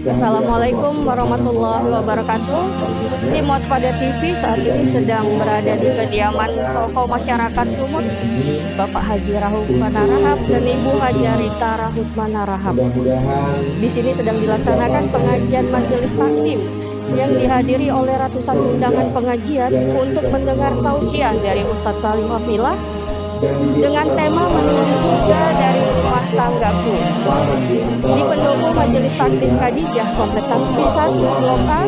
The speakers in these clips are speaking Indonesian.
Assalamualaikum warahmatullahi wabarakatuh. Tim Waspada TV saat ini sedang berada di kediaman tokoh masyarakat Sumut, Bapak Haji Rahub Manarahap dan Ibu Haji Rita Rahub Manarahap. Di sini sedang dilaksanakan pengajian majelis taklim yang dihadiri oleh ratusan undangan pengajian untuk mendengar tausiah dari Ustadz Salim Afilah dengan tema menuju surga dari rumah tanggaku di pendopo Majelis Taklim Khadijah Kompleks Tasbih 1 Lokal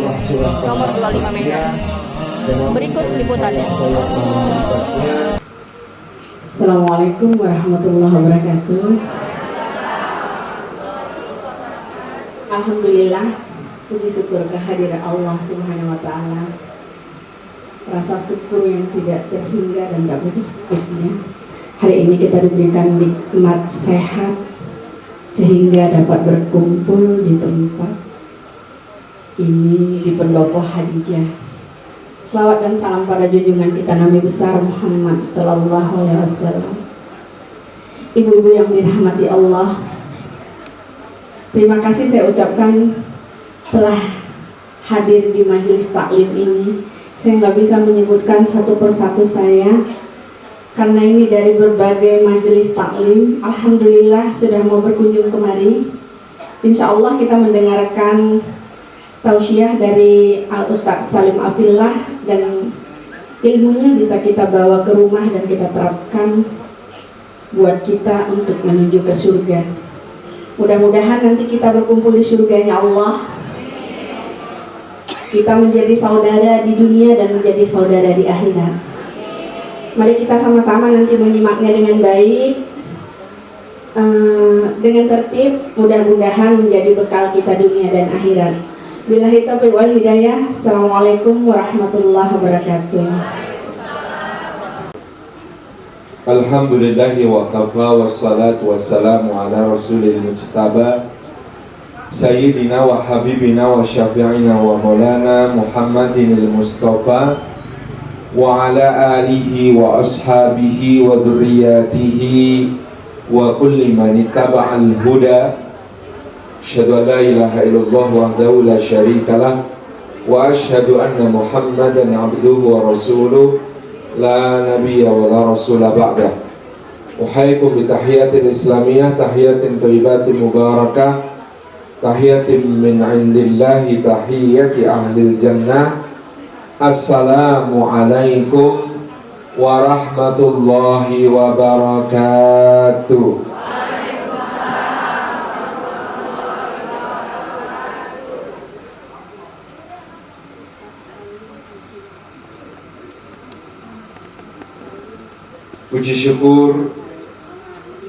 nomor 25 Medan. Berikut liputannya. Assalamualaikum warahmatullahi wabarakatuh. Alhamdulillah, puji syukur kehadiran Allah Subhanahu wa taala. Rasa syukur yang tidak terhingga dan tak putus-putusnya. Hari ini kita diberikan nikmat sehat sehingga dapat berkumpul di tempat ini di pendopo Khadijah. Selawat dan salam pada junjungan kita Nabi besar Muhammad sallallahu alaihi wasallam. Ibu-ibu yang dirahmati Allah, terima kasih saya ucapkan telah hadir di majelis taklim ini. Saya nggak bisa menyebutkan satu persatu saya, karena ini dari berbagai majelis taklim. Alhamdulillah sudah mau berkunjung kemari. Insya Allah kita mendengarkan tausiah dari Al-Ustadz Salim Afilah, dan ilmunya bisa kita bawa ke rumah dan kita terapkan buat kita untuk menuju ke surga. Mudah-mudahan nanti kita berkumpul di surganya Allah. Kita menjadi saudara di dunia dan menjadi saudara di akhirat. Mari kita sama-sama nanti menyimaknya dengan baik, dengan tertib, mudah-mudahan menjadi bekal kita dunia dan akhirat. Billahi taufiq wal hidayah. Assalamualaikum warahmatullahi wabarakatuh. Alhamdulillahi wa kafa wassalatu wassalamu ala rasulil mujtaba Sayyidina wa habibina wa syafi'ina wa maulana Muhammadin al-Mustafa wa ala alihi wa ashabihi wa dhurriyatihi wa kulli man ittaba'al huda. Asyhadu an la ilaha illallah wahdahu la syarikalah wa asyhadu anna Muhammadan abduhu wa rasuluh la nabiyya wa la rasula ba'dah. Uhayyikum bi tahiyatil islamiyah, tahiyatin thayyibatin mubarakah, tahiyatin min indillahi, tahiyati ahlil jannah. Assalamu alaikum warahmatullahi wabarakatuh. Puji syukur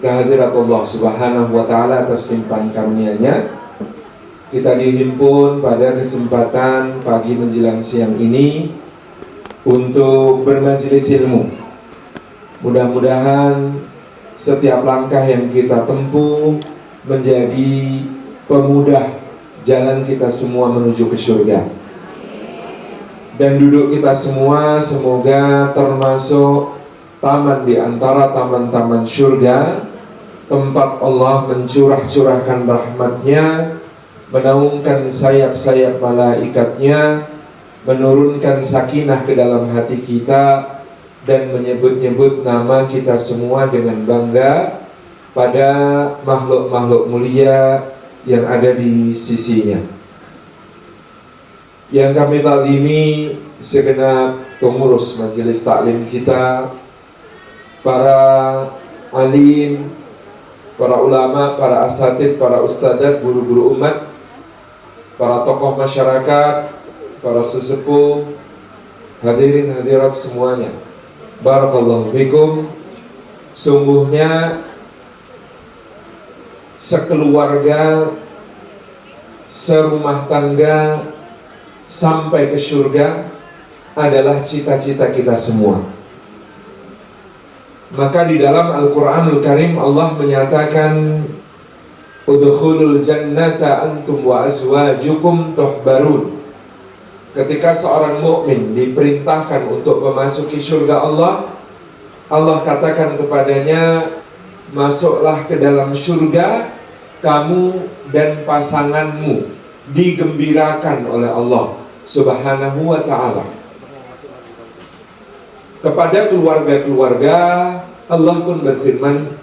kehadirat Allah Subhanahu wa taala atas limpahan karunia-Nya. Kita dihimpun pada kesempatan pagi menjelang siang ini untuk bermajelis ilmu. Mudah-mudahan setiap langkah yang kita tempuh menjadi pemudah jalan kita semua menuju ke surga. Dan duduk kita semua semoga termasuk taman di antara taman-taman surga, tempat Allah mencurah-curahkan rahmat-Nya, menaungkan sayap-sayap malaikatnya, menurunkan sakinah ke dalam hati kita, dan menyebut-nyebut nama kita semua dengan bangga pada makhluk-makhluk mulia yang ada di sisinya. Yang kami taklimi segenap pengurus majelis taklim kita, para alim, para ulama, para asatid, para ustadzat, guru-guru umat, para tokoh masyarakat, para sesepuh, hadirin hadirat semuanya. Barakallahu fikum. Sungguhnya sekeluarga, serumah tangga sampai ke surga adalah cita-cita kita semua. Maka di dalam Al-Quranul Karim Allah menyatakan, udkhulul jannata antum wa azwajukum tuhbarun. Ketika seorang mukmin diperintahkan untuk memasuki surga Allah, Allah katakan kepadanya, masuklah ke dalam surga kamu dan pasanganmu digembirakan oleh Allah Subhanahu wa ta'ala. Kepada keluarga-keluarga, Allah pun berfirman,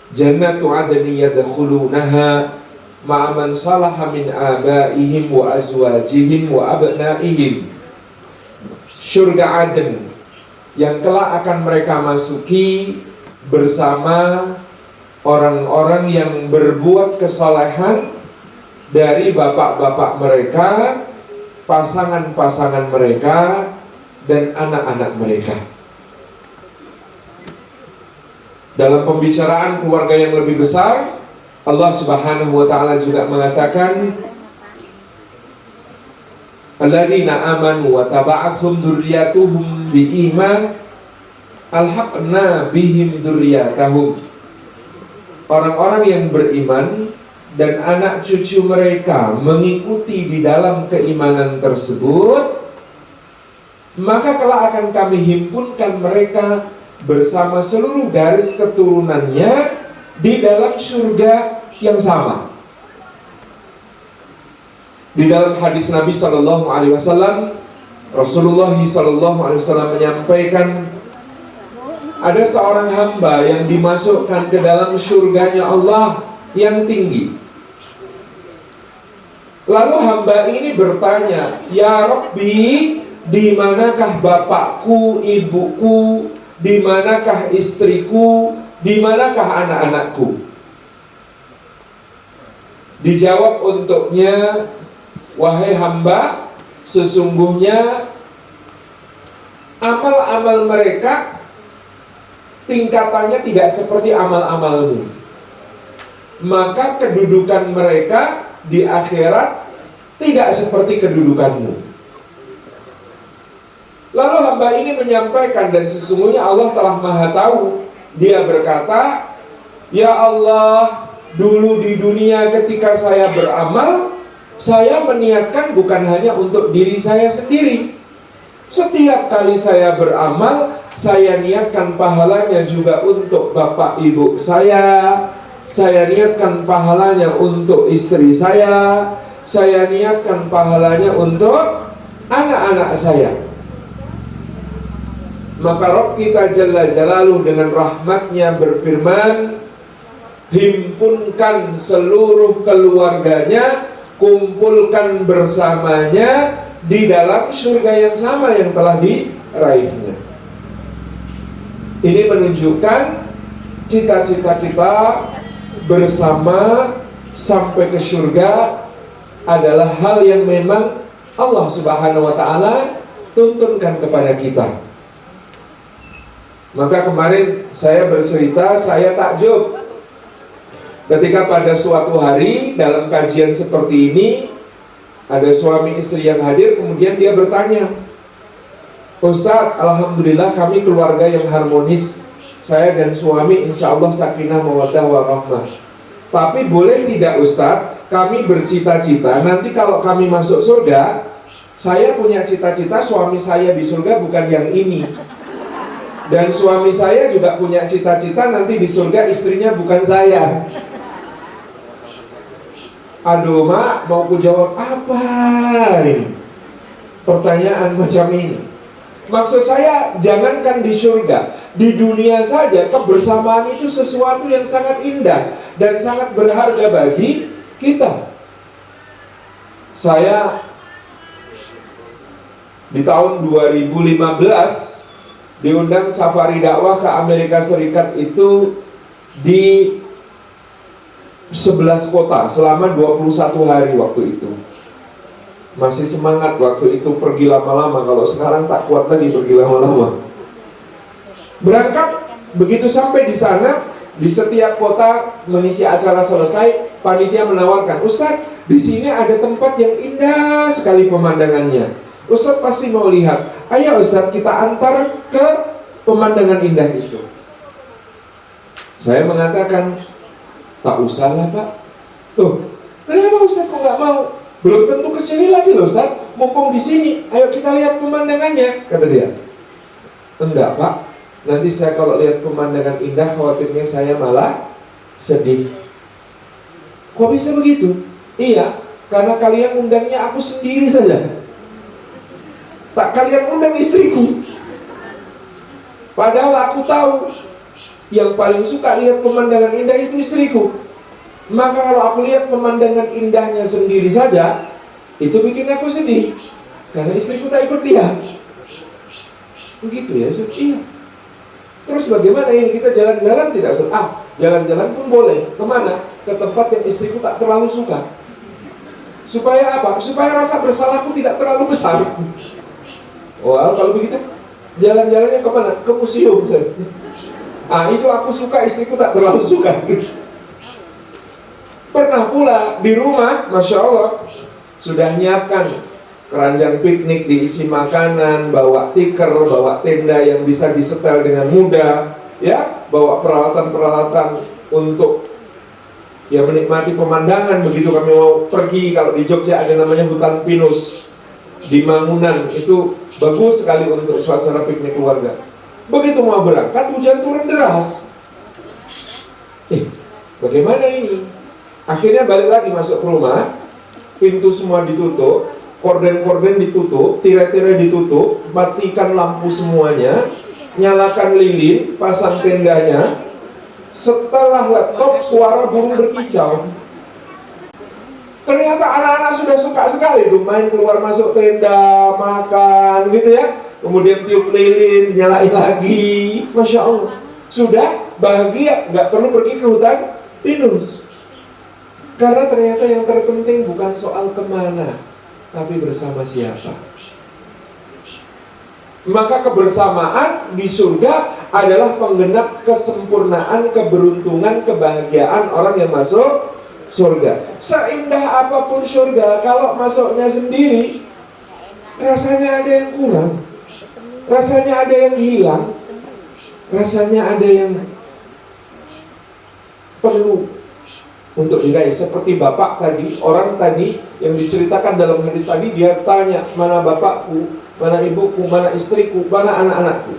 Jannatu adni yadkhulunaha ma'aman salaha min abaihim wa azwajihim wa abnaihim. Surga Aden yang kelak akan mereka masuki bersama orang-orang yang berbuat kesalehan dari bapak-bapak mereka, pasangan-pasangan mereka, dan anak-anak mereka. Dalam pembicaraan keluarga yang lebih besar, Allah Subhanahu wa ta'ala juga mengatakan, alladzina amanu wa taba'athum dzurriyyatuhum biiman alhaqna bihim dzurriyyatahum. Orang-orang yang beriman dan anak cucu mereka mengikuti di dalam keimanan tersebut, maka kelak akan kami himpunkan mereka bersama seluruh garis keturunannya di dalam surga yang sama. Di dalam hadis Nabi SAW, Rasulullah SAW menyampaikan, ada seorang hamba yang dimasukkan ke dalam surganya Allah yang tinggi. Lalu hamba ini bertanya, Ya Rabbi, di manakah bapakku, ibuku, di manakah istriku, di manakah anak-anakku? Dijawab untuknya, wahai hamba, sesungguhnya amal-amal mereka tingkatannya tidak seperti amal-amalmu, maka kedudukan mereka di akhirat tidak seperti kedudukanmu. Lalu hamba ini menyampaikan, dan sesungguhnya Allah telah maha tahu. Dia berkata, Ya Allah, dulu di dunia ketika saya beramal, saya meniatkan bukan hanya untuk diri saya sendiri. Setiap kali saya beramal, saya niatkan pahalanya juga untuk bapak ibu saya niatkan pahalanya untuk istri saya niatkan pahalanya untuk anak-anak saya. Maka Rabb kita Jalla Jalaluh dengan rahmatnya berfirman, himpunkan seluruh keluarganya, kumpulkan bersamanya di dalam surga yang sama yang telah diraihnya. Ini menunjukkan cita-cita kita bersama sampai ke surga adalah hal yang memang Allah Subhanahu wa ta'ala tuntunkan kepada kita. Maka kemarin saya bercerita, saya takjub ketika pada suatu hari dalam kajian seperti ini ada suami istri yang hadir, kemudian dia bertanya, Ustaz, alhamdulillah kami keluarga yang harmonis, saya dan suami insya Allah sakinah mawaddah warahmah. Tapi boleh tidak Ustaz, kami bercita-cita nanti kalau kami masuk surga, saya punya cita-cita suami saya di surga bukan yang ini, dan suami saya juga punya cita-cita nanti di surga istrinya bukan saya. Aduh mak, mau ku jawab apa ini? Pertanyaan macam ini. Maksud saya, jangankan di surga, di dunia saja kebersamaan itu sesuatu yang sangat indah dan sangat berharga bagi kita. Saya di tahun 2015 diundang safari dakwah ke Amerika Serikat itu di 11 kota selama 21 hari waktu itu. Masih semangat waktu itu, pergi lama-lama. Kalau sekarang tak kuat lagi pergi lama-lama. Berangkat, begitu sampai di sana, di setiap kota mengisi acara selesai, panitia menawarkan, Ustaz, di sini ada tempat yang indah sekali pemandangannya. Ustaz pasti mau lihat. Ayo Ustaz, kita antar ke pemandangan indah itu. Saya mengatakan, tak usah lah Pak. Loh, kenapa Ustaz kok nggak mau? Belum tentu kesini lagi loh Ustaz. Mumpung di sini, ayo kita lihat pemandangannya, kata dia. Enggak Pak, nanti saya kalau lihat pemandangan indah, khawatirnya saya malah sedih. Kok bisa begitu? Iya, karena kalian undangnya aku sendiri saja. Tak kalian undang istriku. Padahal aku tahu yang paling suka lihat pemandangan indah itu istriku. Maka kalau aku lihat pemandangan indahnya sendiri saja, itu bikin aku sedih, karena istriku tak ikut lihat. Begitu ya, iya. Terus bagaimana ini, kita jalan-jalan tidak jalan-jalan pun boleh. Kemana? Ke tempat yang istriku tak terlalu suka. Supaya apa? Supaya rasa bersalahku tidak terlalu besar. Wah, kalau begitu jalan-jalannya kemana? Ke museum saya. Itu aku suka, istriku tak terlalu suka. Pernah pula di rumah, Masya Allah, sudah nyiapkan keranjang piknik, diisi makanan, bawa tikar, bawa tenda yang bisa disetel dengan mudah, ya, bawa peralatan-peralatan untuk ya menikmati pemandangan. Begitu kami mau pergi, kalau di Jogja ada namanya hutan pinus di Mangunan, itu bagus sekali untuk suasana piknik keluarga. Begitu mau berangkat, hujan turun deras. Bagaimana ini? Akhirnya balik lagi masuk ke rumah, pintu semua ditutup, korden-korden ditutup, tirai-tirai ditutup, matikan lampu semuanya, nyalakan lilin, pasang tendanya. Setelah laptop, suara burung berkicau. Ternyata anak-anak sudah suka sekali tuh main keluar masuk tenda, makan gitu ya. Kemudian tiup lilin, nyalain lagi. Masya Allah, sudah bahagia, nggak perlu pergi ke hutan pinus. Karena ternyata yang terpenting bukan soal kemana, tapi bersama siapa. Maka kebersamaan di surga adalah penggenap kesempurnaan, keberuntungan, kebahagiaan orang yang masuk surga. Seindah apapun surga, kalau masuknya sendiri, rasanya ada yang kurang, rasanya ada yang hilang, rasanya ada yang perlu untuk diraih. Seperti bapak tadi, orang tadi yang diceritakan dalam hadis tadi, dia tanya, mana bapakku, mana ibuku, mana istriku, mana anak-anakku.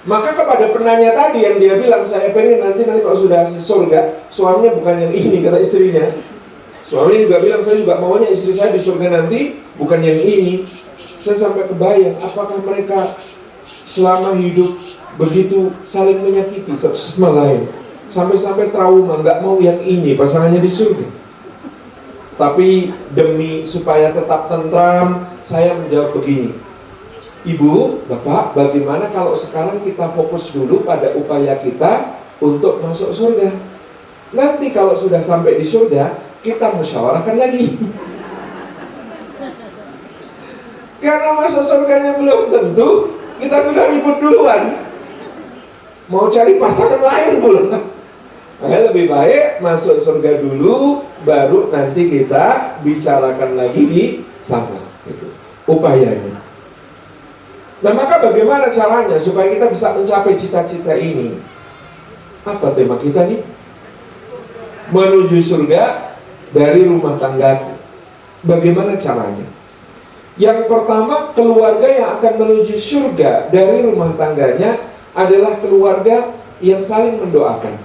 Maka kepada penanya tadi yang dia bilang, saya pengen nanti kalau sudah surga, suaminya bukan yang ini, kata istrinya. Suaminya juga bilang, saya juga maunya istri saya di surga nanti bukan yang ini. Saya sampai kebayang, apakah mereka selama hidup begitu saling menyakiti satu sama lain, sampai-sampai trauma, nggak mau yang ini pasangannya di surga. Tapi demi supaya tetap tentram, saya menjawab begini, Ibu, Bapak, bagaimana kalau sekarang kita fokus dulu pada upaya kita untuk masuk surga. Nanti kalau sudah sampai di surga, kita musyawarahkan lagi. Karena masuk surganya belum tentu, kita sudah ribut duluan, mau cari pasangan lain belum. Makanya lebih baik masuk surga dulu, baru nanti kita bicarakan lagi di sana. Itu upayanya. Nah, maka bagaimana caranya supaya kita bisa mencapai cita-cita ini? Apa tema kita nih? Menuju surga dari rumah tanggaku. Bagaimana caranya? Yang pertama, keluarga yang akan menuju surga dari rumah tangganya adalah keluarga yang saling mendoakan.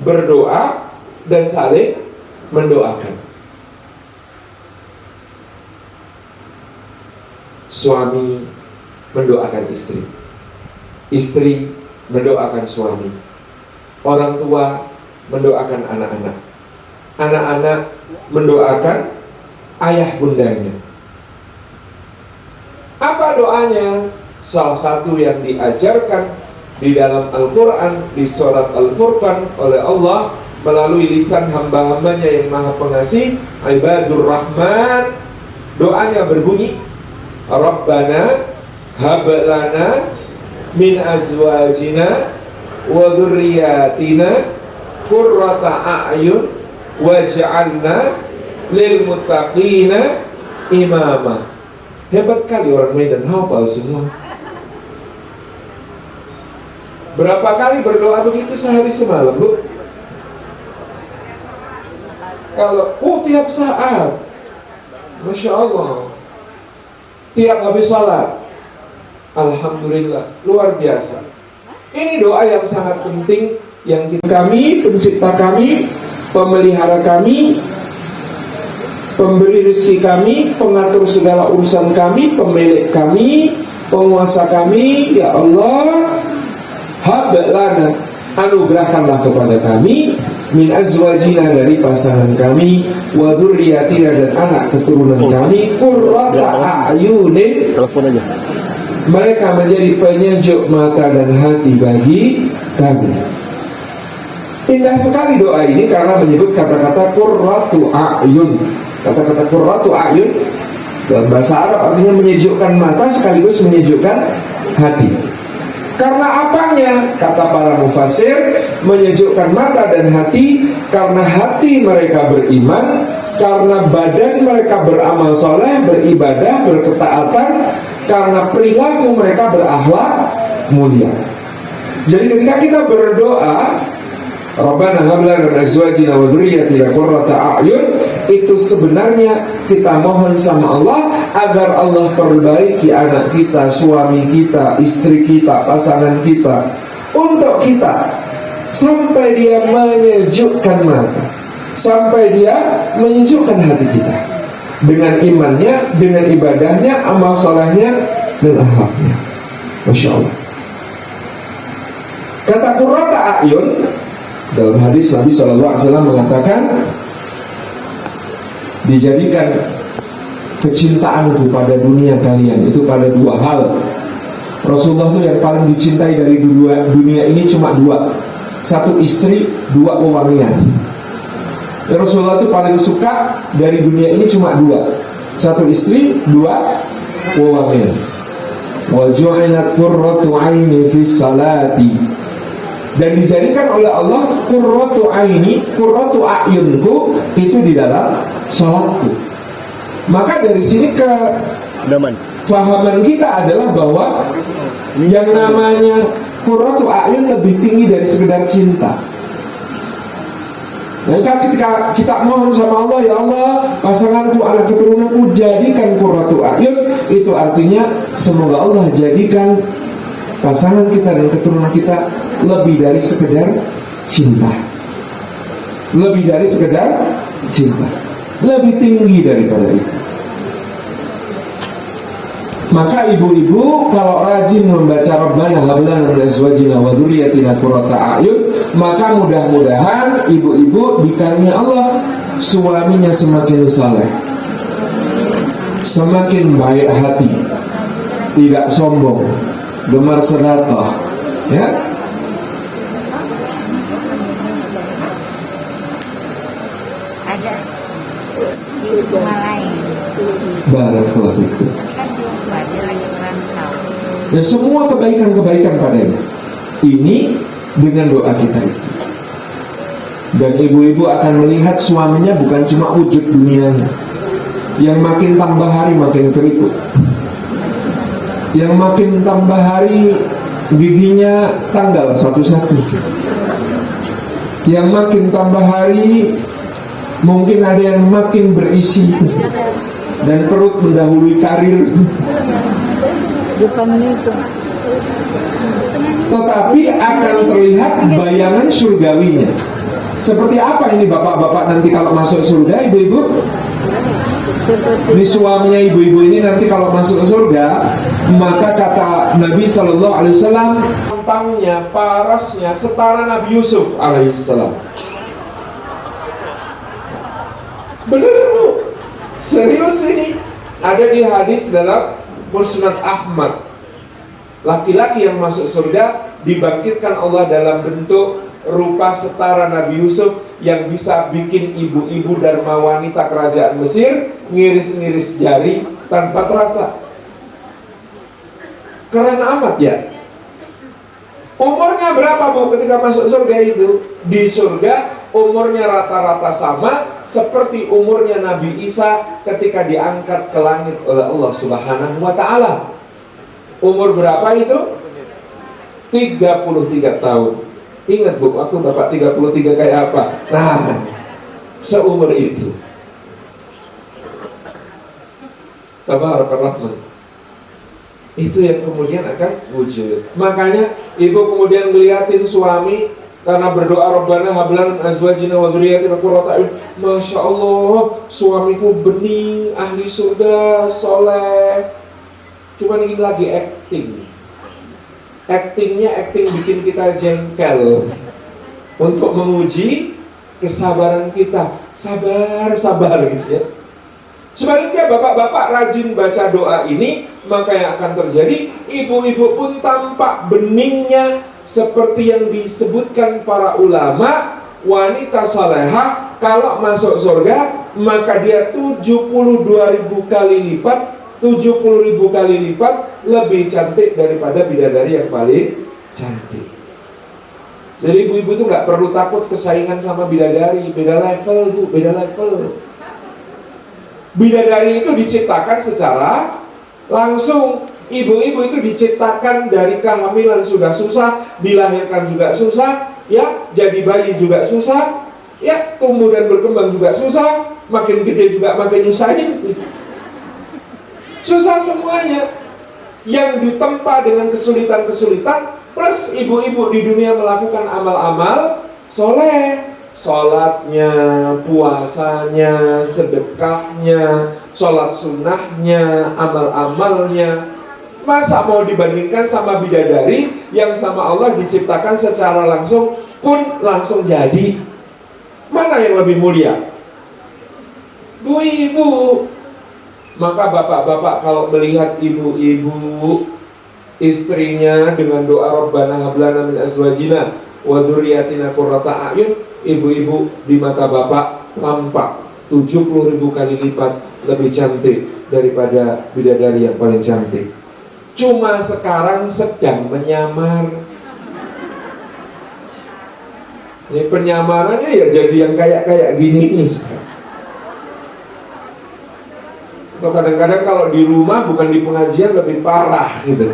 Berdoa dan saling mendoakan. Suami mendoakan istri, istri mendoakan suami, orang tua mendoakan anak-anak, anak-anak mendoakan ayah bundanya. Apa doanya? Salah satu yang diajarkan di dalam Al-Quran, di surat Al-Furqan oleh Allah melalui lisan hamba-hambanya yang maha pengasih, Ibadur Rahman. Doanya berbunyi, Rabbana hablana min azwajina wa dzurriyyatina qurrata a'yun waj'alna lil muttaqina imama. Hebat kali orang Medan, hafal semua. Berapa kali berdoa begitu sehari semalam, Bu? Kalau tiap saat, Masya Allah, tiap habis salat, alhamdulillah, luar biasa. Ini doa yang sangat penting yang kami, pencipta kami, pemelihara kami, pemberi rezeki kami, pengatur segala urusan kami, pemilik kami, penguasa kami. Ya Allah, hab lana, anugerahkanlah kepada kami, min azwajina, dari pasangan kami, wa dzurriyyatina, dan anak keturunan kami, qurrata a'yunin, Telepon aja. mereka menjadi penyejuk mata dan hati bagi kami. Indah sekali doa ini karena menyebut kata-kata qurratu a'yun. Kata-kata qurratu a'yun dalam bahasa Arab artinya menyejukkan mata sekaligus menyejukkan hati. Karena apanya? Kata para mufassir, menyejukkan mata dan hati karena hati mereka beriman, karena badan mereka beramal soleh, beribadah, berketaatan, karena perilaku mereka berakhlak mulia. Jadi ketika kita berdoa, Rabbana hab lana min azwajina wa dzurriyyatina qurrata a'yun, itu sebenarnya kita mohon sama Allah agar Allah perbaiki anak kita, suami kita, istri kita, pasangan kita, untuk kita sampai dia menyejukkan mata, sampai dia menyejukkan hati kita dengan imannya, dengan ibadahnya, amal solehnya, dan akhlaknya. Masya Allah. Kata qurrata a'yun dalam hadis Nabi SAW mengatakan, dijadikan kecintaanku pada dunia kalian itu pada dua hal. Rasulullah itu yang paling dicintai dari dunia ini cuma dua, satu istri, dua wewangian. Rasulullah itu paling suka dari dunia ini cuma dua, satu istri, dua wewangian. Wa ju'ilat qurratu 'aini fis salati, dan dijadikan oleh Allah qurratu aini, qurratu a'yunku itu di dalam salatku. Maka dari sini fahaman kita adalah bahwa yang namanya qurratu a'yun lebih tinggi dari sekedar cinta. Maka ketika kita mohon sama Allah, ya Allah, pasanganku, anak keturunanku jadikan qurratu a'yun, itu artinya semoga Allah jadikan pasangan kita dan keturunan kita lebih dari sekedar cinta, lebih dari sekedar cinta, lebih tinggi daripada itu. Maka ibu-ibu kalau rajin membaca Rabbana hab lana min azwajina wa dzurriyyatina qurrata a'yun, maka mudah-mudahan ibu-ibu dikarunia Allah suaminya semakin saleh, semakin baik hati, tidak sombong, gemar sedekah, ya. Ada di rumah lain. Barakallahu fikum. Kan jumpa dia lagi merantau. Dan semua kebaikan-kebaikan padanya ini dengan doa kita itu. Dan ibu-ibu akan melihat suaminya bukan cuma wujud dunianya, yang makin tambah hari makin keriput, yang makin tambah hari giginya tanggal satu-satu, yang makin tambah hari mungkin ada yang makin berisi dan perut mendahului karir. Tetapi akan terlihat bayangan surgawinya. Seperti apa ini bapak-bapak nanti kalau masuk surga, ibu-ibu? Ini suaminya ibu-ibu ini nanti kalau masuk ke surga, maka kata Nabi SAW, tampangnya, parasnya setara Nabi Yusuf alaihissalam. Benar bu, serius ini. Ada di hadis dalam Musnad Ahmad, laki-laki yang masuk surga dibangkitkan Allah dalam bentuk rupa setara Nabi Yusuf, yang bisa bikin ibu-ibu dharma wanita kerajaan Mesir ngiris-ngiris jari tanpa terasa. Keren amat ya. Umurnya berapa bu ketika masuk surga itu? Di surga umurnya rata-rata sama seperti umurnya Nabi Isa ketika diangkat ke langit oleh Allah Subhanahu wa ta'ala. Umur berapa itu? 33 tahun. Ingat bu, waktu bapak 33 kayak apa? Nah, seumur itu. Tabarakallah. Itu yang kemudian akan wujud. Makanya ibu kemudian ngeliatin suami Karena berdoa Rabbana hab lana min azwajina wa dzurriyyatina qurrata a'yun. Masya Allah, suamiku bening, ahli surga, soleh. Cuman ini lagi acting nih. Actingnya acting bikin kita jengkel. Untuk menguji kesabaran kita. Sabar gitu ya. Sebaliknya bapak-bapak rajin baca doa ini, maka yang akan terjadi, ibu-ibu pun tampak beningnya seperti yang disebutkan para ulama. Wanita salehah kalau masuk surga, maka dia 72.000 kali lipat, 70.000 kali lipat lebih cantik daripada bidadari yang paling cantik. Jadi ibu-ibu itu nggak perlu takut kesaingan sama bidadari. Beda level bu, beda level. Bidadari itu diciptakan secara langsung. Ibu-ibu itu diciptakan dari kehamilan sudah susah, dilahirkan juga susah, ya, jadi bayi juga susah, ya, tumbuh dan berkembang juga susah, makin gede juga makin nyusahin. Susah semuanya. Yang ditempa dengan kesulitan-kesulitan, plus ibu-ibu di dunia melakukan amal-amal soleh. Sholatnya, puasanya, sedekahnya, sholat sunnahnya, amal-amalnya. Masa mau dibandingkan sama bidadari yang sama Allah diciptakan secara langsung pun langsung jadi? Mana yang lebih mulia? Bu ibu. Maka bapak-bapak kalau melihat ibu-ibu istrinya dengan doa Rabbana hab lana min azwajina wa dzurriyyatina qurrata a'yun, ibu-ibu di mata bapak tampak 70.000 kali lipat lebih cantik daripada bidadari yang paling cantik. Cuma sekarang sedang menyamar. Ini penyamarannya ya jadi yang kayak gini nih sekarang. Atau kadang-kadang kalau di rumah bukan di pengajian lebih parah gitu.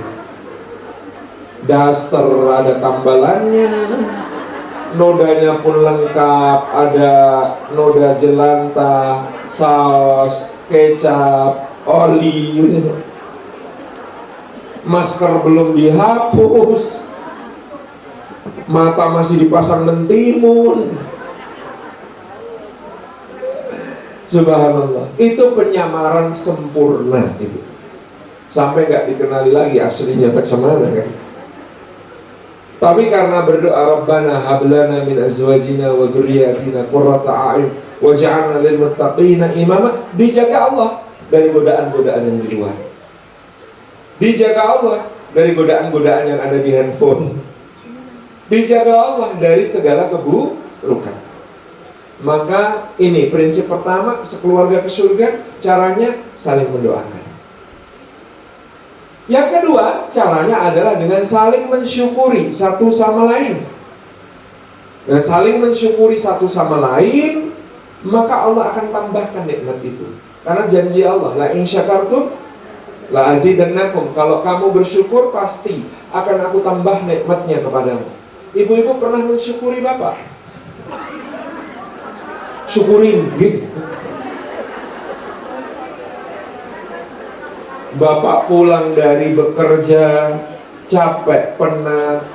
Daster ada tambalannya, nodanya pun lengkap, ada noda jelantah, saus, kecap, oli, masker belum dihapus, mata masih dipasang mentimun. Subhanallah, itu penyamaran sempurna itu. Sampai gak dikenali lagi aslinya bagaimana kan. Tapi karena berdoa Rabbana hab lana min azwajina wa dzurriyyatina qurrata a'yun waj'alna lil muttaqina imama, dijaga Allah dari godaan-godaan yang di luar. Dijaga Allah dari godaan-godaan yang ada di handphone. Dijaga Allah dari segala keburukan. Maka ini prinsip pertama, sekeluarga ke surga, caranya saling mendoakan. Yang kedua, caranya adalah dengan saling mensyukuri satu sama lain. Dan saling mensyukuri satu sama lain, maka Allah akan tambahkan nikmat itu. Karena janji Allah, la in syakartum la azidannakum. Kalau kamu bersyukur, pasti akan aku tambah nikmatnya kepadamu. Ibu-ibu pernah mensyukuri bapak? Syukurin gitu. Bapak pulang dari bekerja, capek, penat,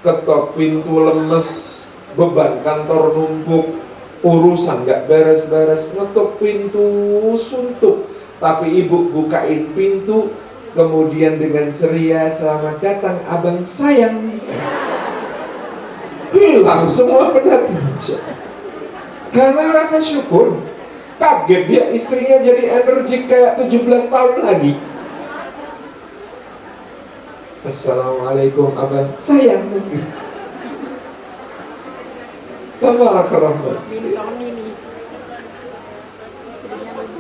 ketok pintu lemes, beban kantor numpuk, urusan gak beres-beres, ngetok pintu suntuk. Tapi ibu bukain pintu, kemudian dengan ceria, selamat datang abang sayang. Hilang semua penatnya. Karena rasa syukur. Kaget dia, istrinya jadi energik kayak 17 tahun lagi. Assalamualaikum abang sayang. Tabarakallah.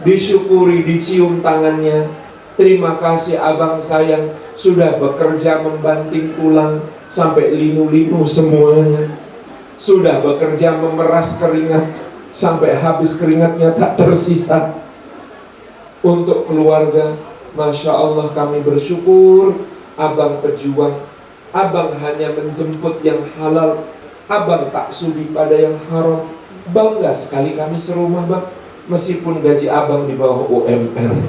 Disyukuri, dicium tangannya. Terima kasih abang sayang, sudah bekerja membanting tulang sampai linu-linu semuanya. Sudah bekerja memeras keringat sampai habis keringatnya tak tersisa. Untuk keluarga, Masya Allah kami bersyukur. Abang pejuang, abang hanya menjemput yang halal, abang tak sudi pada yang haram. Bangga sekali kami serumah bang, meskipun gaji abang di bawah UMR.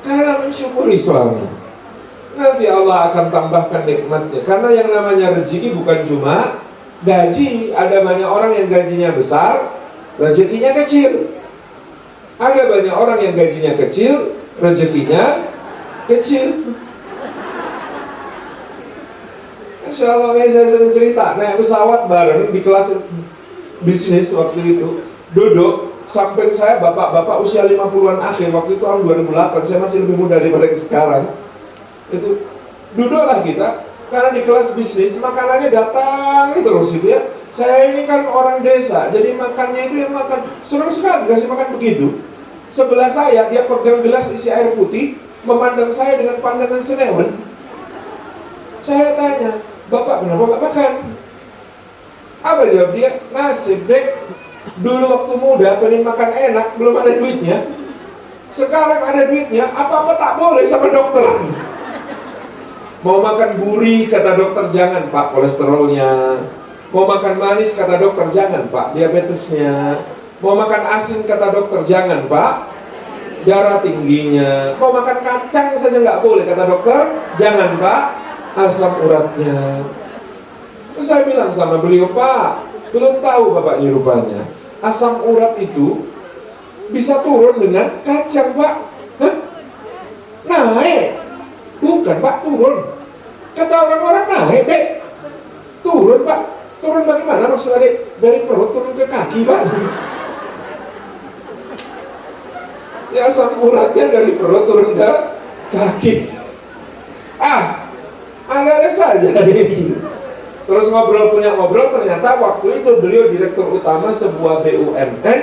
Karena mensyukuri suami. nanti Allah akan tambahkan nikmatnya. Karena yang namanya rezeki bukan cuma gaji. Ada banyak orang yang gajinya besar, rezekinya kecil. Ada banyak orang yang gajinya kecil, rezekinya kecil. Insya Allah saya sering cerita, naik pesawat bareng di kelas bisnis waktu itu, duduk samping saya bapak-bapak usia 50-an akhir, waktu itu tahun 2008, saya masih lebih muda daripada sekarang. Itu duduklah kita, karena di kelas bisnis makanannya datang terus gitu ya. Saya ini kan orang desa, jadi makannya itu yang makan senang sekali dikasih makan begitu. Sebelah saya dia pegang gelas isi air putih, memandang saya dengan pandangan senewan. Saya tanya, Bapak kenapa nggak makan? Apa jawab dia? Nasib dek, dulu waktu muda pengen makan enak, belum ada duitnya. Sekarang ada duitnya, apa-apa tak boleh sama dokter. Mau makan gurih, kata dokter jangan pak, kolesterolnya. Mau makan manis, kata dokter jangan pak, diabetesnya. Mau makan asin, kata dokter jangan pak, darah tingginya. Mau makan kacang saja nggak boleh, kata dokter jangan pak, asam uratnya. Terus saya bilang sama beliau, Pak, belum tahu bapaknya rupanya asam urat itu bisa turun dengan kacang, Pak. Hah? Naik? Bukan, Pak, turun. Kata orang-orang naik, Dek. Turun, Pak. Turun bagaimana maksudnya, Dek? Dari perut turun ke kaki, Pak. Ya, asam uratnya dari perut turun ke kaki. Ada saja dia gitu. Terus ngobrol ternyata waktu itu beliau direktur utama sebuah BUMN,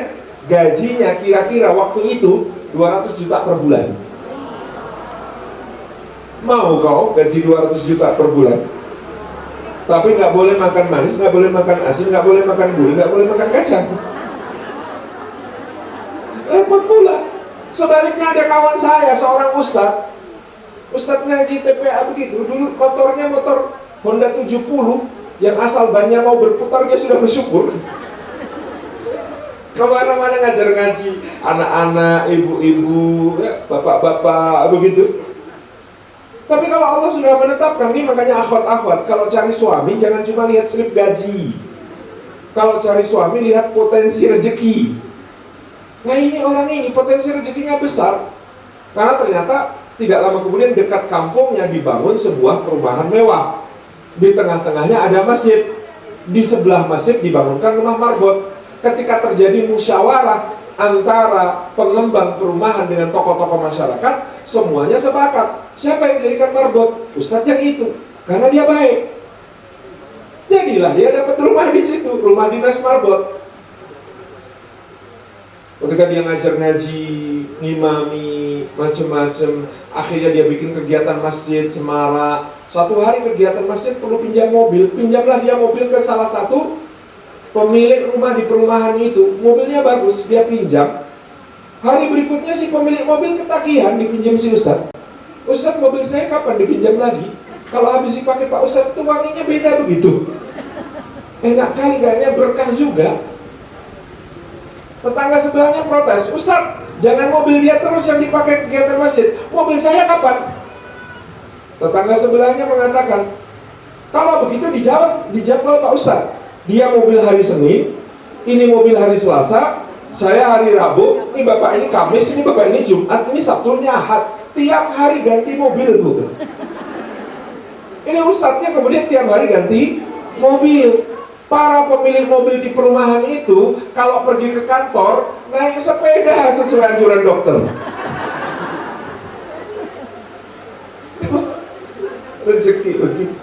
gajinya kira-kira waktu itu 200 juta per bulan. Mau kau gaji 200 juta per bulan? Tapi nggak boleh makan manis, nggak boleh makan asin, nggak boleh makan gurih, nggak boleh makan kacang. Repot pula. Sebaliknya ada kawan saya, seorang Ustadz ngaji TPA begitu, dulu motornya motor Honda 70 yang asal bannya mau berputar dia sudah bersyukur. Kemana-mana ngajar ngaji, anak-anak, ibu-ibu, ya, bapak-bapak begitu. Tapi kalau Allah sudah menetapkan ini, makanya akhwat-akhwat kalau cari suami jangan cuma lihat slip gaji. Kalau cari suami lihat potensi rezeki. Nah ini orang ini potensi rezekinya besar, karena ternyata tidak lama kemudian dekat kampungnya dibangun sebuah perumahan mewah. Di tengah-tengahnya ada masjid. Di sebelah masjid dibangunkan rumah marbot. Ketika terjadi musyawarah antara pengembang perumahan dengan tokoh-tokoh masyarakat, semuanya sepakat. Siapa yang jadikan marbot? Ustadz yang itu. Karena dia baik. Jadilah dia dapat rumah di situ, rumah dinas marbot. Ketika dia ngajar ngaji, ngimami, macam-macam, akhirnya dia bikin kegiatan masjid, semarak. Suatu hari kegiatan masjid perlu pinjam mobil, pinjamlah dia mobil ke salah satu pemilik rumah di perumahan itu. Mobilnya bagus, dia pinjam. Hari berikutnya si pemilik mobil ketagihan dipinjam si Ustadz. Ustadz, mobil saya kapan dipinjam lagi? Kalau habis dipakai Pak Ustadz, itu wanginya beda begitu. Enak kali, kayaknya berkah juga. Tetangga sebelahnya protes, Ustadz, jangan mobil dia terus yang dipakai kegiatan masjid. Mobil saya kapan? Tetangga sebelahnya mengatakan, kalau begitu dijadwal Pak Ustadz. Dia mobil hari Senin, ini mobil hari Selasa, saya hari Rabu, ini Bapak ini Kamis, ini Bapak ini Jumat, ini Sabtu, ini Ahad. Tiap hari ganti mobil, Bu. Ini Ustadznya kemudian tiap hari ganti mobil. Para pemilik mobil di perumahan itu kalau pergi ke kantor naik sepeda sesuai anjuran dokter. Rezeki begitu.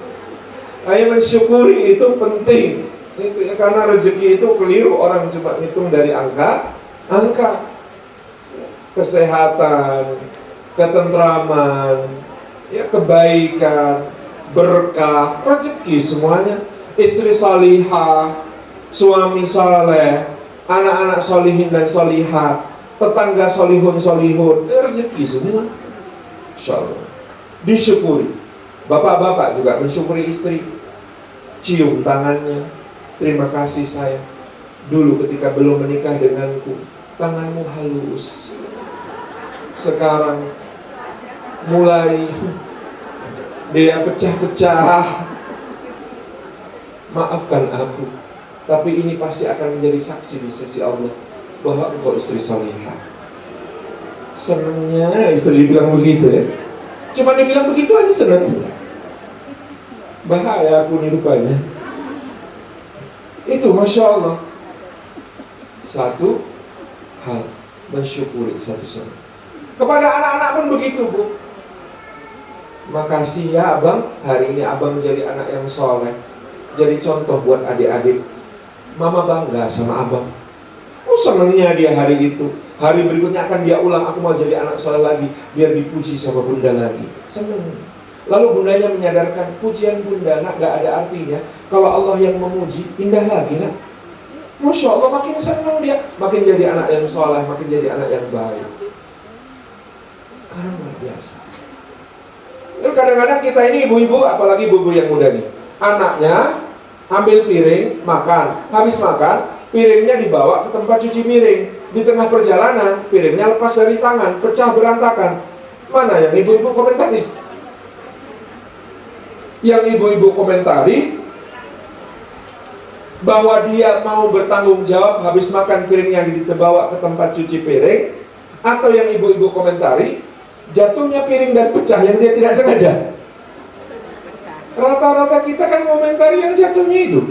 Ayo mensyukuri, itu penting. Itu ya, karena rezeki itu keliru orang cuma hitung dari angka. Kesehatan, ketentraman, ya, kebaikan, berkah, rezeki semuanya. Istri salihah, suami saleh, anak-anak solihin dan solihat, tetangga solihun, rezeki semua. Insyaallah disyukuri. Bapak-bapak juga mensyukuri istri, cium tangannya, terima kasih sayang, dulu ketika belum menikah denganku tanganmu halus, sekarang mulai dia pecah-pecah. Maafkan aku, tapi ini pasti akan menjadi saksi di sisi Allah bahwa engkau istri salihah. Senangnya istri dibilang begitu ya. Cuma dibilang begitu aja senang. Bahaya aku nih rupanya. Itu Masya Allah. Satu hal, mensyukuri satu sama. Kepada anak-anak pun begitu, Bu. Makasih ya abang, hari ini abang menjadi anak yang soleh, jadi contoh buat adik-adik. Mama bangga sama abang. Oh senangnya dia hari itu. Hari berikutnya akan dia ulang, aku mau jadi anak soleh lagi, biar dipuji sama bunda lagi. Senang. Lalu bundanya menyadarkan, pujian bunda nak gak ada artinya kalau Allah yang memuji, indah lagi nak. Masya Allah, makin senang dia, makin jadi anak yang soleh, makin jadi anak yang baik. Karena luar biasa. Lalu kadang-kadang kita ini ibu-ibu, apalagi ibu-ibu yang muda nih, anaknya ambil piring, makan, habis makan, piringnya dibawa ke tempat cuci piring. Di tengah perjalanan, piringnya lepas dari tangan, pecah berantakan. Mana yang ibu-ibu komentari? Yang ibu-ibu komentari bahwa dia mau bertanggung jawab habis makan piringnya dibawa ke tempat cuci piring, atau yang ibu-ibu komentari jatuhnya piring dan pecah yang dia tidak sengaja. Rata-rata kita kan komentari yang jatuhnya itu.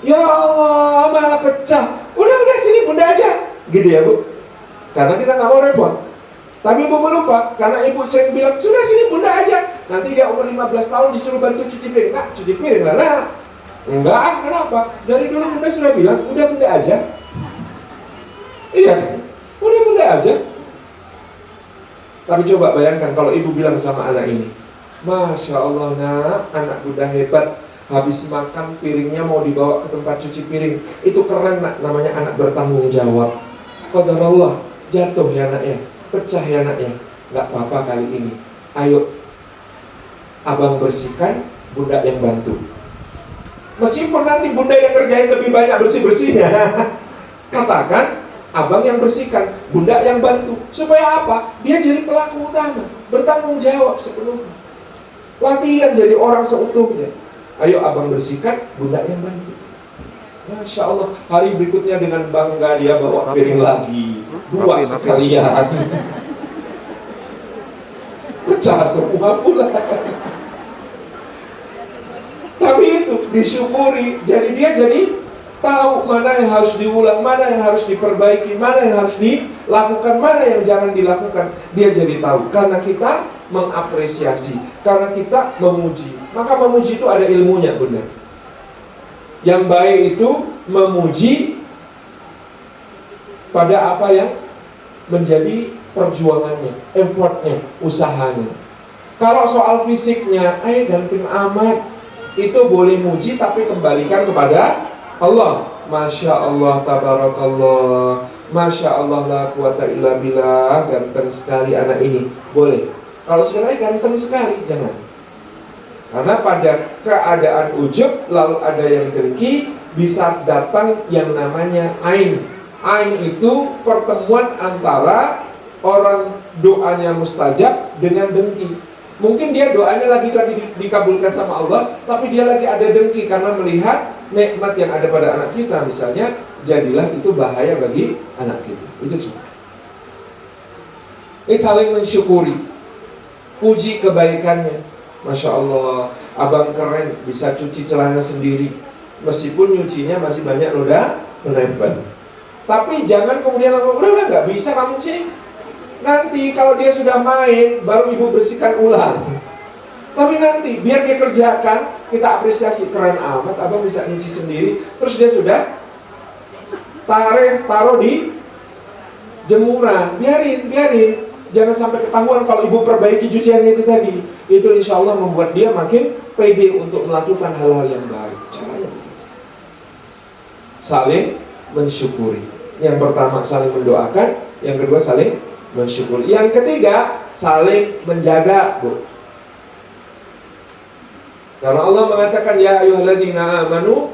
Ya Allah, malah pecah. Udah sini bunda aja, gitu ya Bu. Karena kita nggak mau repot. Tapi ibu lupa, karena ibu sering bilang sudah sini bunda aja. Nanti dia umur 15 tahun disuruh bantu cuci piring. Nah, cuci piring lah. Nah, enggak, kenapa? Dari dulu bunda sudah bilang, udah bunda aja. Iya, udah bunda aja. Tapi coba bayangkan kalau ibu bilang sama anak ini, Masya Allah nak, anak bunda hebat. Habis makan piringnya mau dibawa ke tempat cuci piring. Itu keren nak, namanya anak bertanggung jawab. Qadarullah, jatuh ya nak ya, pecah ya nak ya. Gak apa-apa kali ini, ayo abang bersihkan, bunda yang bantu. Meskipun nanti bunda yang kerjain lebih banyak bersih-bersihnya, katakan abang yang bersihkan, bunda yang bantu. Supaya apa? Dia jadi pelaku utama, bertanggung jawab sepenuhnya. Latihan jadi orang seutuhnya. Ayo abang bersihkan, bunda yang bantu. Masya Allah, hari berikutnya dengan bangga dia bawa piring lagi, 2 sekalian. Pecah semua pula. Tapi itu disyukuri, jadi dia jadi tahu mana yang harus diulang, mana yang harus diperbaiki, mana yang harus dilakukan, mana yang jangan dilakukan. Dia jadi tahu, karena kita mengapresiasi, karena kita memuji. Maka memuji itu ada ilmunya, benar. Yang baik itu memuji pada apa yang menjadi perjuangannya, effortnya, usahanya. Kalau soal fisiknya, ganteng amat, itu boleh muji tapi kembalikan kepada Allah. Masya Allah, tabarakallah, Masya Allah, la quwata illa billah, ganteng sekali anak ini. Boleh. Kalau sekali ganteng sekali, jangan. Karena pada keadaan ujub, lalu ada yang dengki, bisa datang yang namanya ain. Ain itu pertemuan antara orang doanya mustajab dengan dengki. Mungkin dia doanya lagi dikabulkan sama Allah, tapi dia lagi ada dengki karena melihat nikmat yang ada pada anak kita. Misalnya, jadilah itu bahaya bagi anak kita. Itu cuma. Ini saling mensyukuri, puji kebaikannya. Masya Allah, abang keren, bisa cuci celana sendiri. Meskipun nyucinya masih banyak noda menempel. Tapi jangan kemudian langsung, udah gak bisa kamu sini. Nanti kalau dia sudah main, baru ibu bersihkan ulang. Tapi nanti, biar dia kerjakan, kita apresiasi, keren amat, abang bisa nyuci sendiri. Terus dia sudah taruh di jemuran. Biarin. Jangan sampai ketahuan kalau ibu perbaiki cuciannya itu tadi. Itu insya Allah membuat dia makin pede untuk melakukan hal-hal yang baik. Caranya saling mensyukuri. Yang pertama saling mendoakan, yang kedua saling mensyukuri. Yang ketiga saling menjaga, Bu. Karena Allah mengatakan ya ayyuhalladzina amanu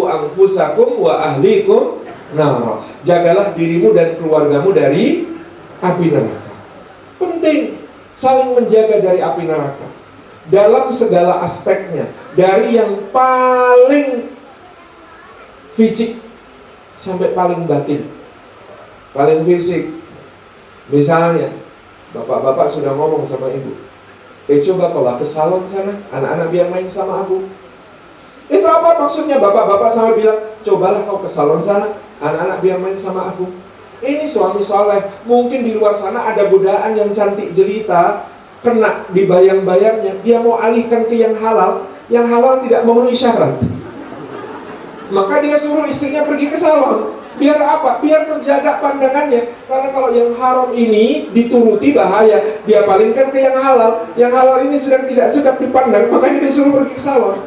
anfusakum wa ahlikum nar. Jagalah dirimu dan keluargamu dari api neraka. Penting saling menjaga dari api neraka. dalam segala aspeknya, dari yang paling fisik sampai paling batin. Paling fisik, misalnya bapak-bapak sudah ngomong sama ibu, coba kalau ke salon sana, anak-anak biar main sama aku. Itu apa maksudnya? Bapak-bapak sampai bilang, cobalah kau ke salon sana, anak-anak biar main sama aku. Ini suami soleh. Mungkin di luar sana ada godaan yang cantik jelita, kena di bayang-bayangnya, dia mau alihkan ke yang halal tidak memenuhi syarat. Maka dia suruh istrinya pergi ke salon. Biar apa? Biar terjaga pandangannya. Karena kalau yang haram ini dituruti bahaya. Dia palingkan ke yang halal. Yang halal ini sedang tidak sedap dipandang, makanya dia suruh pergi ke salon.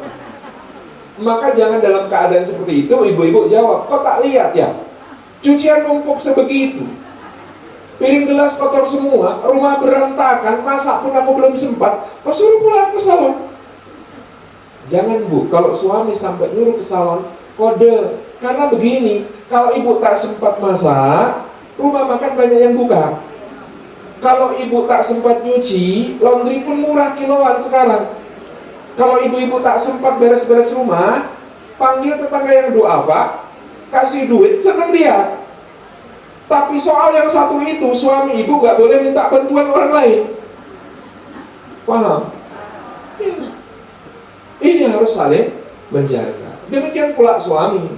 Maka jangan dalam keadaan seperti itu ibu-ibu jawab, kok tak lihat ya? Cucian numpuk sebegitu, piring gelas kotor semua, rumah berantakan, masak pun aku belum sempat, kok suruh pulang ke salon? Jangan bu, kalau suami sampai nyuruh ke salon, kode. Karena begini, kalau ibu tak sempat masak, rumah makan banyak yang buka. Kalau ibu tak sempat nyuci, laundry pun murah kiloan sekarang. Kalau ibu-ibu tak sempat beres-beres rumah, panggil tetangga yang duafa, kasih duit, senang dia. Tapi soal yang satu itu, suami ibu gak boleh minta bantuan orang lain. Paham? Ini harus saling menjaga. Demikian pula suami.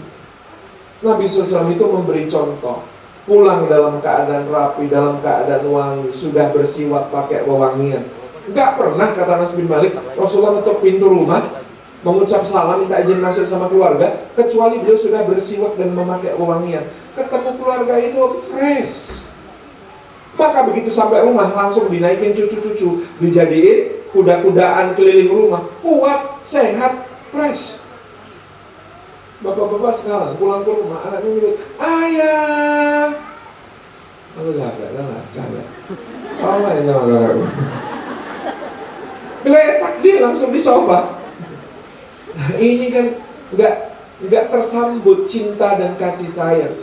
Nabi SAW itu memberi contoh. Pulang dalam keadaan rapi, dalam keadaan wangi, sudah bersiwak pakai wewangian. Gak pernah, kata Anas bin Malik, Rasulullah ketuk pintu rumah, mengucap salam, minta izin masuk sama keluarga, kecuali beliau sudah bersiwak dan memakai wewangian. Ketemu keluarga itu fresh. Maka begitu sampai rumah, langsung dinaikin cucu-cucu, dijadiin kuda-kudaan keliling rumah, kuat, sehat, fresh. Bapak-bapak sekarang pulang ke rumah, anaknya nyebut, ayah. Aku jangan. Oh ya, jangan. Geletak dia langsung di sofa. Nah ini kan nggak tersambut cinta dan kasih sayang.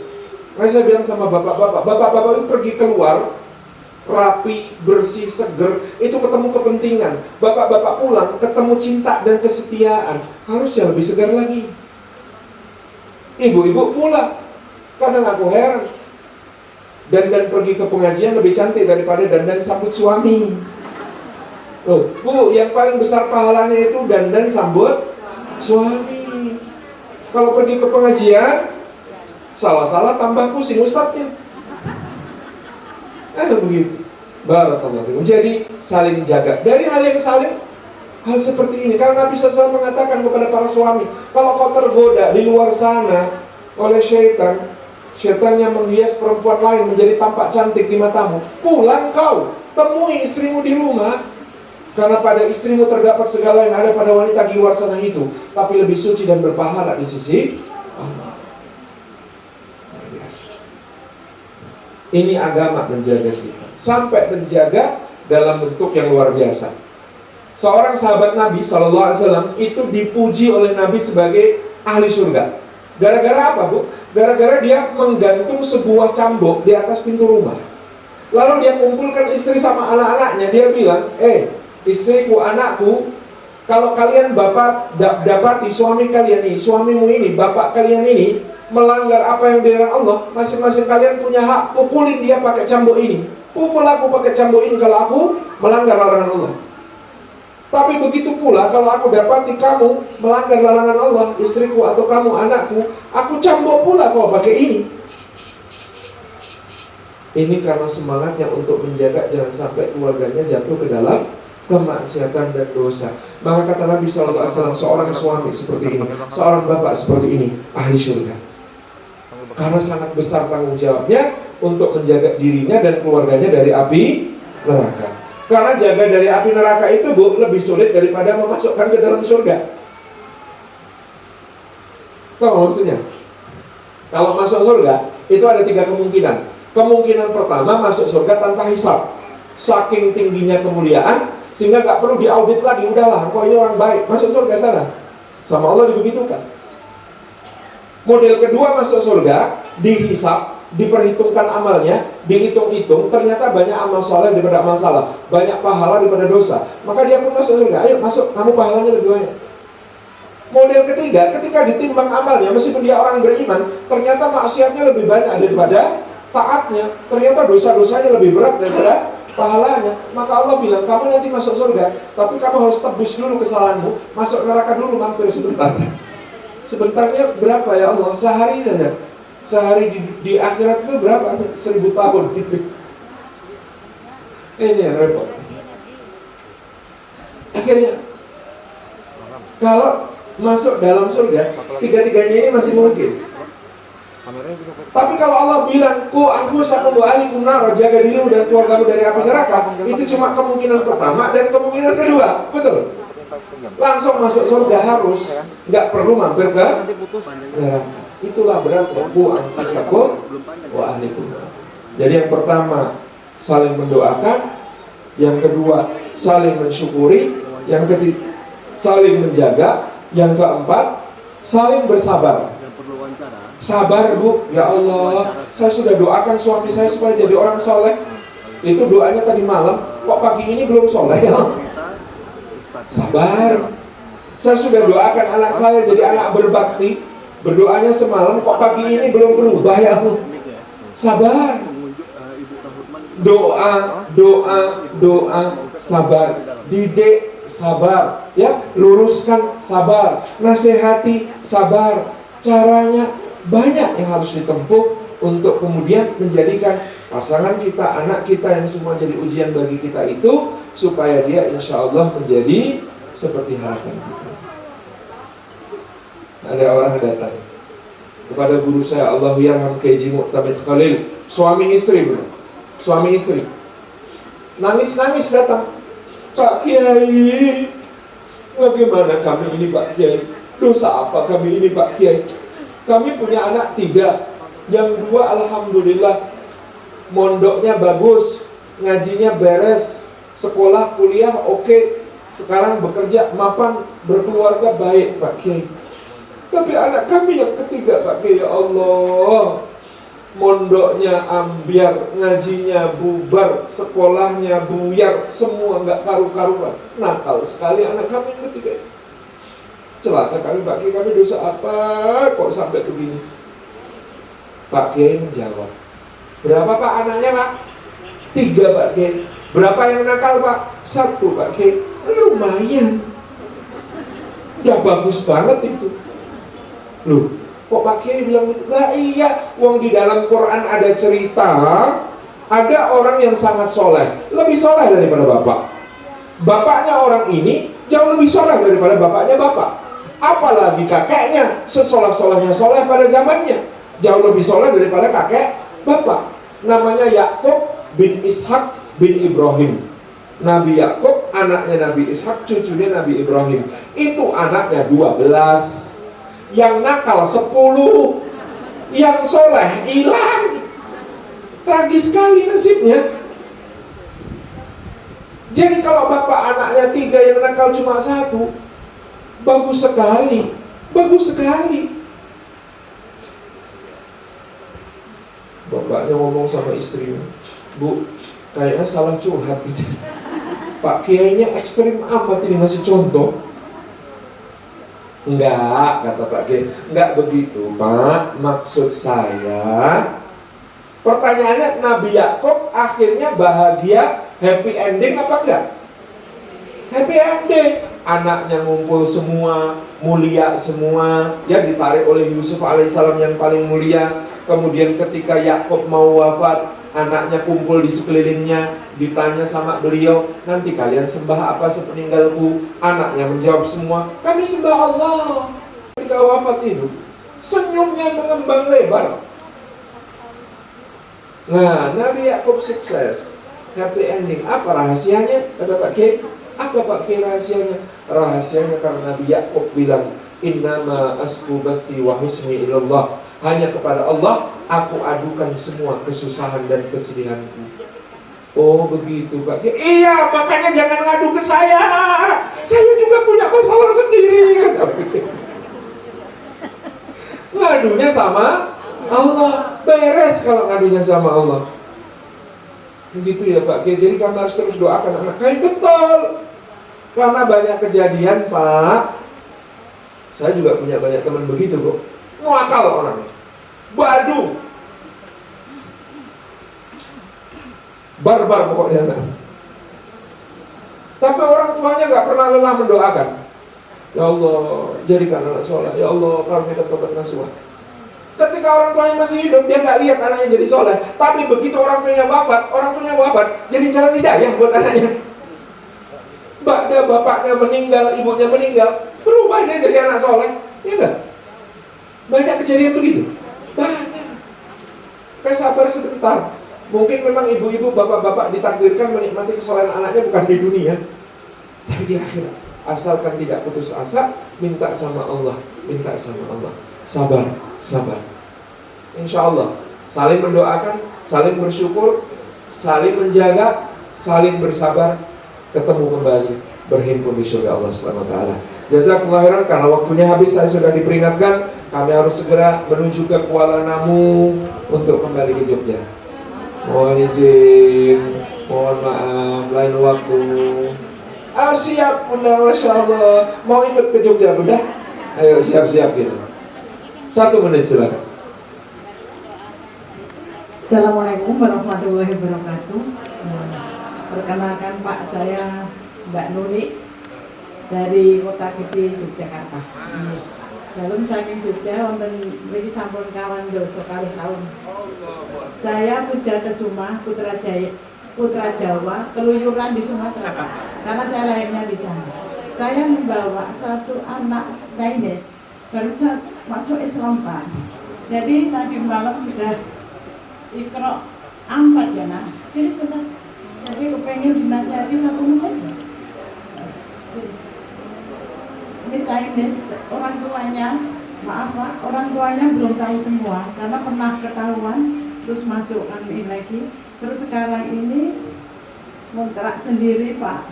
Makanya saya bilang sama bapak-bapak itu pergi keluar rapi, bersih, seger, itu ketemu kepentingan. Bapak-bapak pulang ketemu cinta dan kesetiaan, harusnya lebih segar lagi. Ibu-ibu pulang, kadang aku heran, dandan pergi ke pengajian lebih cantik daripada dandan sambut suami. Loh, bu, yang paling besar pahalanya itu dandan sambut suami. Kalau pergi ke pengajian, salah-salah tambah pusing ustadznya. Begitu. Barakallahu fikum. Jadi saling jaga. Dari hal yang saling, hal seperti ini. Karena Nabi SAW mengatakan kepada para suami, kalau kau tergoda di luar sana oleh syaitan, syaitan yang menghias perempuan lain menjadi tampak cantik di matamu, pulang kau, temui istrimu di rumah. Karena pada istrimu terdapat segala yang ada pada wanita di luar sana itu, tapi lebih suci dan berpahala di sisi Allah. Ini agama menjaga kita, sampai menjaga dalam bentuk yang luar biasa. Seorang sahabat Nabi SAW itu dipuji oleh Nabi sebagai ahli surga. Gara-gara apa bu? Gara-gara dia menggantung sebuah cambuk di atas pintu rumah. Lalu dia kumpulkan istri sama anak-anaknya. Dia bilang, istriku, anakku, kalau kalian bapak dapati suami kalian ini, suamimu ini, bapak kalian ini melanggar apa yang dilarang Allah, masing-masing kalian punya hak, pukulin dia pakai cambuk ini. Pukul aku pakai cambuk ini kalau aku melanggar larangan Allah. Tapi begitu pula kalau aku dapati kamu melanggar larangan Allah, istriku atau kamu, anakku, aku cambuk pula kau pakai ini. Ini karena semangatnya untuk menjaga jangan sampai keluarganya jatuh ke dalam kemaksiatan dan dosa. Maka kata Nabi SAW, seorang suami seperti ini, seorang bapak seperti ini, ahli surga. Karena sangat besar tanggung jawabnya untuk menjaga dirinya dan keluarganya dari api neraka. Karena jaga dari api neraka itu bu, lebih sulit daripada memasukkan ke dalam surga. Tahu maksudnya? Kalau masuk surga, itu ada 3 kemungkinan. Kemungkinan pertama, masuk surga tanpa hisab. Saking tingginya kemuliaan, sehingga gak perlu diaudit lagi. Udahlah, kok ini orang baik, masuk surga sana. Sama Allah dibegitukan. Model kedua masuk surga, dihisab, diperhitungkan amalnya, dihitung-hitung, ternyata banyak amal soleh daripada amal salah, banyak pahala daripada dosa, maka dia pun masuk surga. Ayo masuk, kamu pahalanya lebih banyak. Model ketiga, ketika ditimbang amalnya, meskipun dia orang beriman, ternyata maksiatnya lebih banyak daripada taatnya, ternyata dosa-dosanya lebih berat daripada pahalanya, maka Allah bilang, kamu nanti masuk surga, tapi kamu harus tebus dulu kesalahanmu, masuk neraka dulu mampir sebentar. Sebentarnya berapa ya Allah? Sehari saja. Sehari di akhirat itu berapa? 1000 tahun. Ini yang repot. Akhirnya, kalau masuk dalam surga, tiga-tiganya ini masih mungkin. Tapi kalau Allah bilang, ku anfusakum wa ahlikum nar, jaga dirimu dan keluargamu dari api neraka, itu cuma kemungkinan pertama dan kemungkinan kedua, betul? Langsung masuk surga harus, nggak perlu mampir ke neraka. Itulah beratnya ku anfusakum wa ahlikum nar. Jadi yang pertama saling mendoakan, yang kedua saling mensyukuri, yang ketiga saling menjaga, yang keempat saling bersabar. Sabar bu, ya Allah, saya sudah doakan suami saya supaya jadi orang soleh. Itu doanya tadi malam, kok pagi ini belum soleh ya? Sabar. Saya sudah doakan anak saya jadi anak berbakti, berdoanya semalam, kok pagi ini belum berubah ya? Sabar. Doa, doa, doa, sabar. Didik, sabar. Ya, luruskan, sabar. Nasihati, sabar. Caranya banyak yang harus ditempuh untuk kemudian menjadikan pasangan kita, anak kita yang semua jadi ujian bagi kita itu, supaya dia insya Allah menjadi seperti harapan kita. Ada orang datang kepada guru saya, Allahu yarham Keji Mu'tamid Khalil, suami istri benar. Suami istri nangis-nangis datang, Pak Kiai, bagaimana kami ini Pak Kiai? Dosa apa kami ini Pak Kiai? Kami punya anak 3, yang 2 alhamdulillah mondoknya bagus, ngajinya beres, sekolah kuliah oke, sekarang bekerja mapan, berkeluarga baik Pak Kiai. Tapi anak kami yang ketiga Pak Kiai, ya Allah, mondoknya ambiar, ngajinya bubar, sekolahnya buyar, semua nggak karu-karuan, nakal sekali anak kami yang ketiga. Celaka kami Pak Kiai, kami dosa apa kok sampai begini? Pak Kiai menjawab, berapa Pak anaknya Pak? 3 Pak Kiai. Berapa yang nakal Pak? 1 Pak Kiai. Lumayan, udah bagus banget itu. Loh, kok Pak Kiai bilang gitu? Lah iya, wong di dalam Quran ada cerita, ada orang yang sangat soleh, lebih soleh daripada bapak. Bapaknya orang ini jauh lebih soleh daripada bapaknya bapak. Apalagi kakeknya, sesoleh-solehnya soleh pada zamannya, jauh lebih soleh daripada kakek bapak. Namanya Yakub bin Ishak bin Ibrahim. Nabi Yakub, anaknya Nabi Ishak, cucunya Nabi Ibrahim. Itu anaknya 12, yang nakal 10, yang soleh hilang. Tragis sekali nasibnya. Jadi kalau bapak anaknya 3, yang nakal cuma 1, bagus sekali, bagus sekali. Bapaknya ngomong sama istrinya, Bu, kayaknya salah curhat gitu. Pak Kiainya ekstrim amat ini ngasih contoh. Enggak, kata Pak Kiai, enggak begitu Pak, maksud saya, pertanyaannya Nabi Yakub akhirnya bahagia, happy ending apa enggak? Happy ending. Anaknya ngumpul semua, mulia semua, ya ditarik oleh Yusuf alaihissalam yang paling mulia. Kemudian ketika Yakub mau wafat, anaknya kumpul di sekelilingnya, ditanya sama beliau, nanti kalian sembah apa sepeninggalku? Anaknya menjawab semua, kami sembah Allah. Ketika wafat itu, senyumnya mengembang lebar. Nah, Nabi Yakub sukses, happy ending. Apa rahasianya? Kata Pak Kiai. Apa Pak Kiai rahasianya? Rahasianya karena Nabi Yakub bilang, innama asku bathi wa husni ilallah. Hanya kepada Allah aku adukan semua kesusahan dan kesedihanku. Oh begitu Pak Kiai. Iya, makanya jangan ngadu ke saya. Saya juga punya masalah sendiri. Ngadunya sama Allah. Beres kalau ngadunya sama Allah. Begitu ya Pak. Jadi kami harus terus doakan anak kami. Betul. Karena banyak kejadian Pak. Saya juga punya banyak teman begitu kok. Muakal orangnya. Badu. Barbar pokoknya anak. Tapi orang tuanya gak pernah lelah mendoakan. Ya Allah, jadikan anak soleh. Ya Allah, karuniakan tobat nasuha. Ketika orang tuanya masih hidup, dia gak lihat anaknya jadi soleh. Tapi begitu orang tuanya wafat, jadi jalan hidayah buat anaknya. Ba'da bapaknya meninggal, ibunya meninggal, berubah dia jadi anak soleh. Ya enggak? Banyak kejadian begitu. Banyak. Kayak sabar sebentar. Mungkin memang ibu-ibu, bapak-bapak ditakdirkan menikmati kesolehan anaknya bukan di dunia, tapi di akhirat. Asalkan tidak putus asa, minta sama Allah. Sabar. Insya Allah. Saling mendoakan, saling bersyukur, saling menjaga, saling bersabar, ketemu kembali, berhimpun di surga Allah SWT. Jazakumullah khairan. Karena waktunya habis, saya sudah diperingatkan, kami harus segera menuju ke Kuala Namu untuk kembali ke Jogja. Mohon izin, mohon maaf, lain waktu. Siap Bunda, Masya Allah. Mau ikut ke Jogja Bunda? Ayo siap-siap gitu. 1 menit silakan. Assalamualaikum warahmatullahi wabarakatuh. Perkenalkan Pak, saya Mbak Nuni dari Kota Gede, Yogyakarta. Dalam saking Jogja, wonten mriki sampun kawan doso kalih tahun. Saya Puja Kesuma, Putra Jawa, keluyuran di Sumatera, karena saya lahirnya di sana. Saya membawa satu anak Chinese, baru masuk Islam Pak. Jadi tadi malam sudah Iqra 4 ya nak. Jadi kepengen dinasihati 1 menit. Ini Chinese, orang tuanya, maaf Pak, orang tuanya belum tahu semua karena pernah ketahuan, terus masukkan ini lagi, terus sekarang ini kontrak sendiri Pak,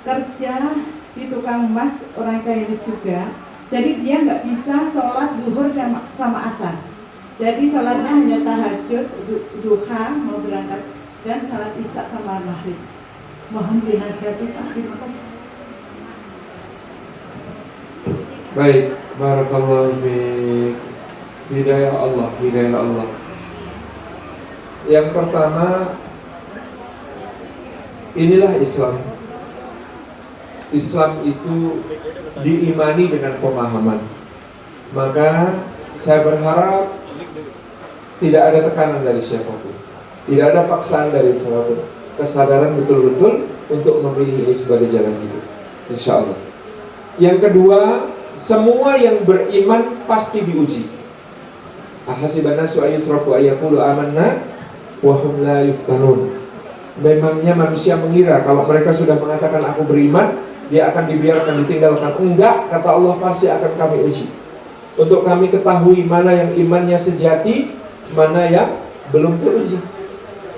kerja di tukang emas orang Chinese juga, jadi dia nggak bisa sholat zuhur sama asar, jadi sholatnya hanya tahajud, duha mau berangkat dan sholat isya sama maghrib. Mohon dinasihati Pak, terima kasih. Baik, barakallahu fiik. Hidayah Allah. Yang pertama, inilah Islam. Islam itu diimani dengan pemahaman. Maka saya berharap tidak ada tekanan dari siapapun, tidak ada paksaan dari siapapun. Kesadaran betul-betul untuk memilih ini sebagai jalan hidup, insya Allah. Yang kedua, semua yang beriman pasti diuji. Ahasiban nasu ayyutraku ayyaqulu amanna wa hum la yuftanun. Memangnya manusia mengira kalau mereka sudah mengatakan aku beriman, dia akan dibiarkan ditinggalkan? Enggak, kata Allah, pasti akan kami uji. Untuk kami ketahui mana yang imannya sejati, mana yang belum teruji.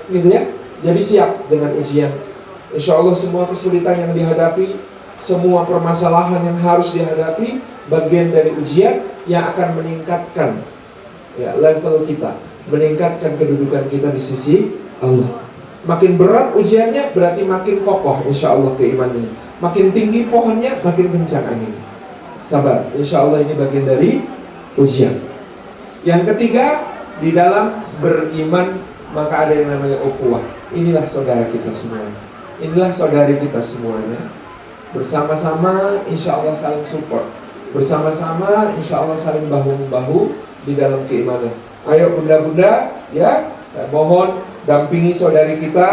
Gitu ya. Jadi siap dengan ujian. Insya Allah semua kesulitan yang dihadapi, semua permasalahan yang harus dihadapi, bagian dari ujian yang akan meningkatkan level kita, meningkatkan kedudukan kita di sisi Allah. Makin berat ujiannya, berarti makin kokoh insya Allah keimanannya. Makin tinggi pohonnya, makin kencang anginnya. Sabar, insya Allah ini bagian dari ujian. Yang ketiga, di dalam beriman maka ada yang namanya ukhuwah. Inilah saudara kita semuanya, inilah saudari kita semuanya. Bersama-sama insya Allah saling support, bersama-sama insya Allah saling bahu-membahu di dalam keimanan. Ayo bunda-bunda ya, saya mohon dampingi saudari kita,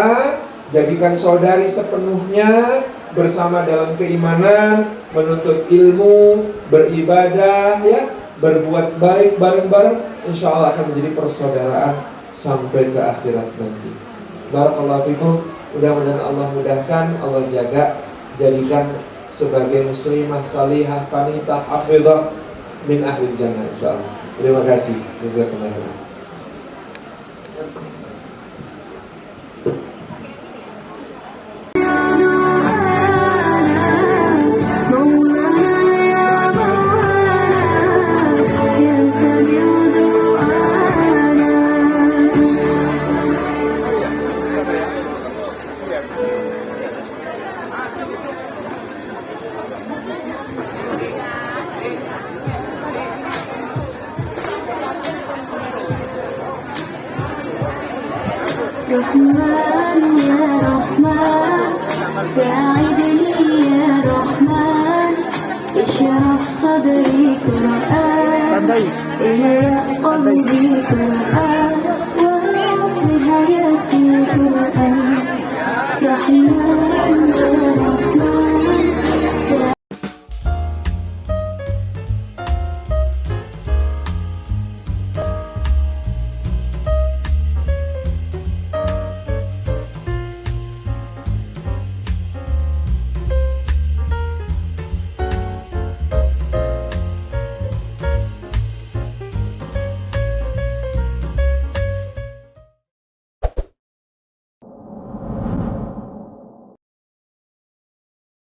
jadikan saudari sepenuhnya bersama dalam keimanan, menuntut ilmu, beribadah ya, berbuat baik bareng-bareng, insya Allah akan menjadi persaudaraan sampai ke akhirat nanti. Barakallahu fikum. Mudah-mudahan Allah mudahkan, Allah jaga, jadikan sebagai muslimah salihah qanitah hafizah min ahli jannah insyaallah. Terima kasih. Jazakumullah khairan. مولانا يا مولانا يا سميع دعاء ساعدني يا رحمن اشرح صدري قرآن اقرأ قلبي قرآن واصل حياتي قرآن رحمن